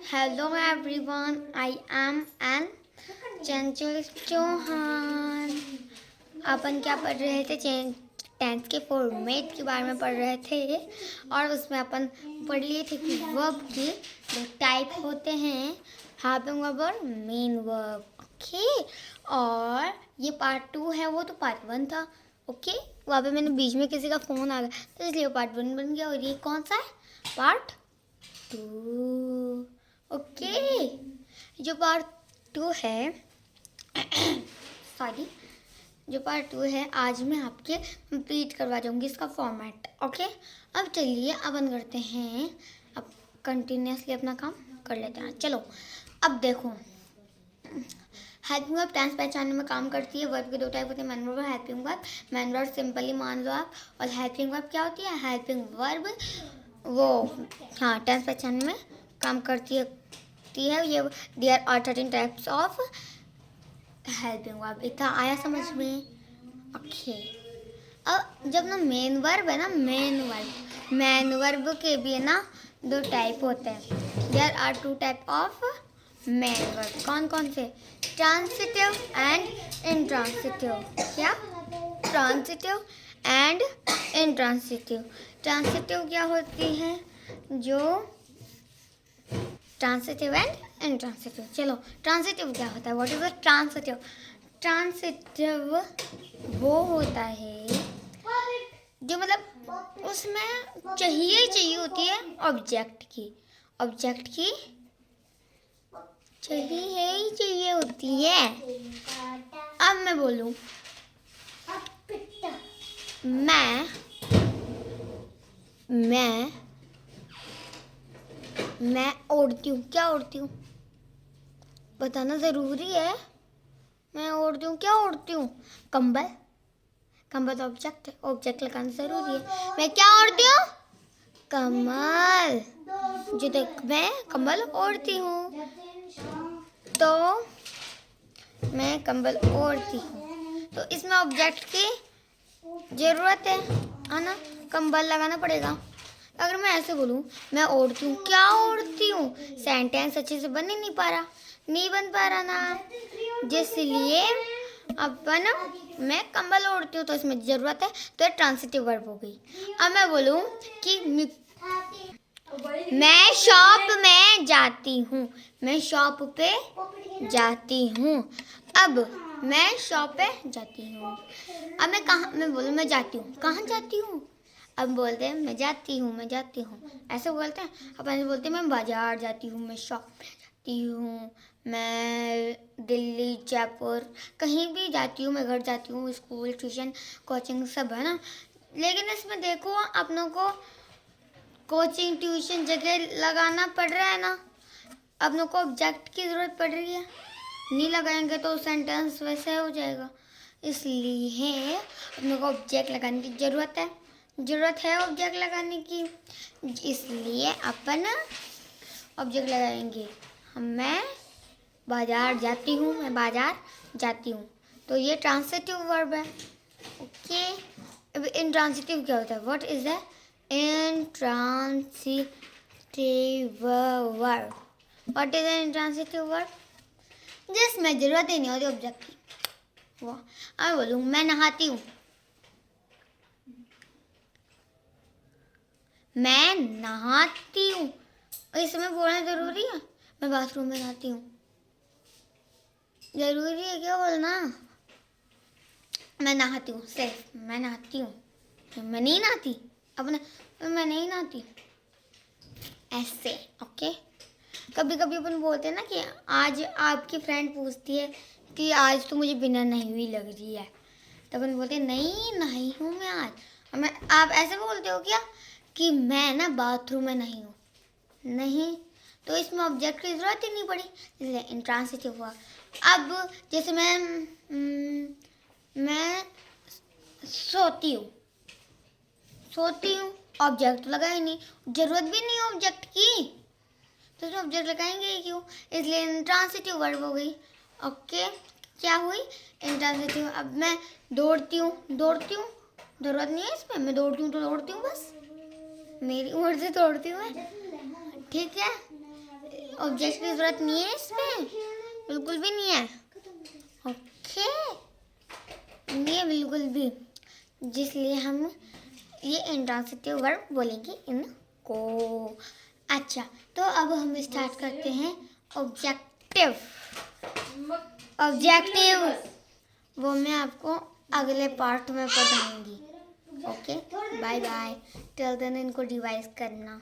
Hello everyone, I am an चंचल चौहान। अपन क्या पढ़ रहे थे? टेंथ के फॉर्मेट के बारे में पढ़ रहे थे और उसमें अपन पढ़ लिए थे कि वर्ब के दो टाइप होते हैं, हेल्पिंग वर्ब और मेन वर्ब। ओके, और ये पार्ट 2 है, वो तो पार्ट 1 था। ओके, वहाँ पे मैंने बीच में किसी का फ़ोन आ गया तो इसलिए पार्ट 1 बन गया और ये कौन सा है? पार्ट 2। ओके, जो पार्ट 2 है सॉरी, जो पार्ट 2 है आज मैं आपके कंप्लीट करवा दूँगी इसका फॉर्मेट। ओके, अब चलिए अपन करते हैं, अब कंटिन्यूसली अपना काम कर लेते हैं। चलो अब देखो, हेल्पिंग वर्ब टेंस पहचानने में काम करती है। वर्ब के दो टाइप होते हैं, मैन वर्ब और helping verb. Man verb simply मान लो आप, और हेल्पिंग वर्ब क्या होती है? हेल्पिंग वर्ब वो हाँ टेंस पहचानने में काम करती है। ये there are 13 types of helping verb. इतना आया समझ में? ओके, अब जब ना मेन वर्ब है ना, मेन वर्ब के भी है ना दो टाइप होते हैं। There are 2 type of main verb. कौन कौन से? Transitive and intransitive. क्या? Transitive and intransitive. ट्रांसिटिव क्या होती है? जो ट्रांसिटिव एंड इंट्रांसिटिव। चलो, ट्रांसिटिव क्या होता है? What is transitive? ट्रांसिटिव वो होता है जो मतलब उसमें चाहिए होती है ऑब्जेक्ट की चाहिए होती है। अब मैं बोलूं, मैं ओढ़ती हूँ। क्या ओढ़ती हूँ? बताना जरूरी है। मैं ओढ़ती हूँ, क्या ओढ़ती हूँ? कंबल। कंबल तो ऑब्जेक्ट लगाना जरूरी है। मैं क्या ओढ़ती हूँ? कमल। जो देख, मैं कम्बल ओढ़ती हूँ, तो मैं कंबल ओढ़ती हूँ, तो इसमें ऑब्जेक्ट की जरूरत है ना? कंबल लगाना पड़ेगा। अगर मैं ऐसे बोलूँ, मैं ओढ़ती हूँ, क्या ओढ़ती हूँ, सेंटेंस अच्छे से बन ही नहीं बन पा रहा ना, जिसलिए अपन मैं कंबल ओढ़ती हूँ तो इसमें जरूरत है, तो ट्रांसिटिव वर्ब हो गई। अब मैं बोलूँ कि मैं शॉप में जाती हूँ, मैं शॉप पे जाती हूँ। अब मैं शॉप पे जाती हूँ। अब मैं कहाँ, मैं बोलूँ मैं जाती हूँ, कहाँ जाती हूँ? अब बोलते हैं मैं जाती हूँ, ऐसे बोलते हैं। अपन बोलते हैं मैं बाजार जाती हूँ, मैं शॉप पे जाती हूँ, मैं दिल्ली जयपुर कहीं भी जाती हूँ, मैं घर जाती हूँ, स्कूल ट्यूशन कोचिंग सब है ना। लेकिन इसमें देखो, अपनों को कोचिंग ट्यूशन जगह लगाना पड़ रहा है ना, अपनों को ऑब्जेक्ट की ज़रूरत पड़ रही है। नहीं लगाएंगे तो सेंटेंस वैसे हो जाएगा, इसलिए अपनों को ऑब्जेक्ट लगाने की ज़रूरत है ऑब्जेक्ट लगाने की, इसलिए अपन ऑब्जेक्ट लगाएंगे। मैं बाजार जाती हूँ, मैं बाजार जाती हूँ, तो ये ट्रांसिटिव वर्ब है। ओके, अब इंट्रांसिटिव क्या होता है? What is the intransitive verb? What is an intransitive verb? जिसमें जरूरत ही नहीं होती ऑब्जेक्ट की। वो अब बोलूँ मैं नहाती हूँ, मैं नहाती हूँ, इसमें बोलना जरूरी है? मैं बाथरूम में नहाती हूँ, जरूरी है क्या बोलना? मैं नहाती हूँ, सिर्फ मैं नहाती हूँ, मैं नहीं नहाती अपने, मैं नहीं नहाती ऐसे। ओके, कभी कभी अपन बोलते हैं ना कि आज आपकी फ्रेंड पूछती है कि आज तो मुझे बिना नहाई हुई लग रही है, तो अपन बोलते हैं नहीं नहाई हूँ मैं आज। मैं, आप ऐसे बोलते हो क्या कि मैं ना बाथरूम में नहीं हूँ? नहीं, तो इसमें ऑब्जेक्ट की जरूरत ही नहीं पड़ी, इसलिए इंट्रांसिटिव हुआ। अब जैसे मैं सोती हूँ, ऑब्जेक्ट तो लगा ही नहीं, जरूरत भी नहीं ऑब्जेक्ट की, तो इसमें ऑब्जेक्ट लगाएंगे ही क्यों, इसलिए इंट्रांसिटिव वर्ब हो गई। ओके, क्या हुई? इंट्रांसिटिव। अब मैं दौड़ती हूँ, जरूरत नहीं है इसमें, मैं दौड़ती हूँ तो दौड़ती हूँ, बस मेरी उम्र से दौड़ती हूँ मैं, ठीक है? ऑब्जेक्ट की जरूरत नहीं है इसमें, बिल्कुल भी नहीं है। ओके, नहीं है बिल्कुल भी, जिसलिए हम ये इंट्रांसिटिव वर्ब बोलेंगे इनको। अच्छा, तो अब हम स्टार्ट करते हैं ऑब्जेक्टिव। ऑब्जेक्टिव वो मैं आपको अगले पार्ट में बताऊंगी। Okay, bye bye. Till then इनको रिवाइज करना।